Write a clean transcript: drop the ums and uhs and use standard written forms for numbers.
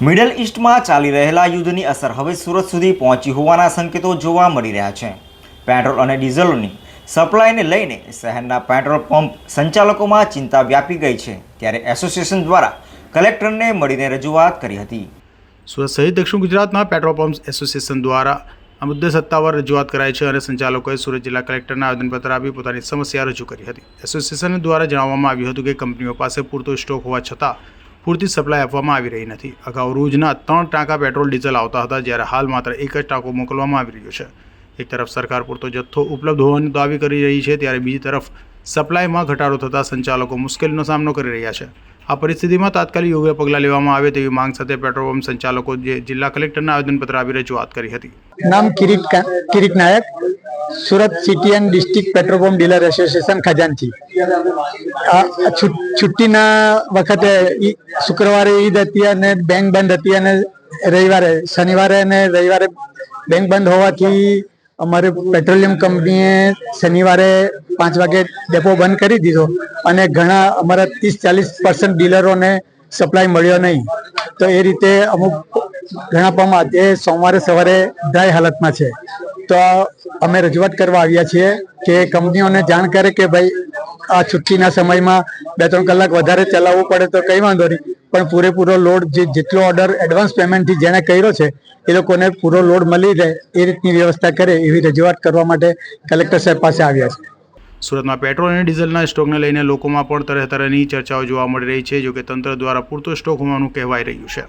Middle ઈસ્ટમાં ચાલી રહેલા યુદ્ધની અસર હવે સુરત સુધી પહોંચી હોવાના સંકેતો જોવા મળી રહ્યા છે। પેટ્રોલ અને ડીઝલની સપ્લાયને લઈને શહેરના પેટ્રોલ પંપ સંચાલકોમાં ચિંતા વ્યાપી ગઈ છે। ત્યારે એસોસિએશન દ્વારા કલેક્ટરને મળીને રજૂઆત કરી હતી। સુરત સહિત દક્ષિણ ગુજરાતના પેટ્રોલ પંપ એસોસિએશન દ્વારા આ મુદ્દે સત્તાવાર રજૂઆત કરાઈ છે અને સંચાલકોએ સુરત જિલ્લા કલેક્ટરને આવેદનપત્ર આપી પોતાની સમસ્યા રજૂ કરી હતી। એસોસિએશન દ્વારા જણાવવામાં આવ્યું હતું કે કંપનીઓ પાસે પૂરતો સ્ટોક હોવા છતાં પૂરતી સપ્લાય આપવામાં આવી રહી નથી। અગાઉ રોજના 3 ટાંકા પેટ્રોલ ડીઝલ આવતા હતા, જ્યારે હાલ માત્ર 1 જ ટાંકો મોકલવામાં આવી રહ્યો છે। એક તરફ સરકાર પૂરતો જથ્થો ઉપલબ્ધ હોવાની દાવી કરી રહી છે, ત્યારે બીજી તરફ સપ્લાયમાં ઘટાડો થતાં સંચાલકો મુશ્કેલીનો સામનો કરી રહ્યા છે। આ પરિસ્થિતિમાં તાત્કાલિક યોગ્ય પગલાં લેવામાં આવે તેવી માંગ સાથે પેટ્રોલ પંપ સંચાલકો જિલ્લા કલેક્ટરને આવેદનપત્ર આપી રજૂઆત કરી હતી। નામ Kirit Nayak, Surat city and district petrol pump dealer association ખજાનચી। છુટ્ટીના વખતે શુક્રવારે ઈદ હતી અને બેંક બંધ હતી અને શનિવારે અને રવિવારે બેંક બંધ હોવાથી અમારે પેટ્રોલિયમ કંપનીએ શનિવારે 5 વાગે ડેપો બંધ કરી દીધો અને ઘણા અમારા 30-40% ડીલરોને સપ્લાય મળ્યો નહીં। તો એ રીતે અમુક ઘણા પંપ આજે સોમવારે સવારે ડ્રાય હાલતમાં છે। તો અમે રજૂઆત કરવા આવ્યા છીએ કે કંપનીઓને જાણ કરે કે ભાઈ આ છુટ્ટીના સમયમાં 2-3 કલાક વધારે ચલાવવું પડે તો કંઈ વાંધો નહીં, પણ પૂરેપૂરો લોડ જેટલો ઓર્ડર એડવાન્સ પેમેન્ટથી જેણે કર્યો છે એ લોકોને પૂરો લોડ મળી રહે એ રીતની વ્યવસ્થા કરે એવી રજૂઆત કરવા માટે કલેક્ટર સાહેબ પાસે આવ્યા છે। સુરતમાં પેટ્રોલ અને ડીઝલના સ્ટોકને લઈને લોકોમાં પણ તરહ તરહની ચર્ચાઓ જોવા મળી રહી છે, જોકે તંત્ર દ્વારા પૂરતો સ્ટોક હોવાનું કહેવાઈ રહ્યું છે।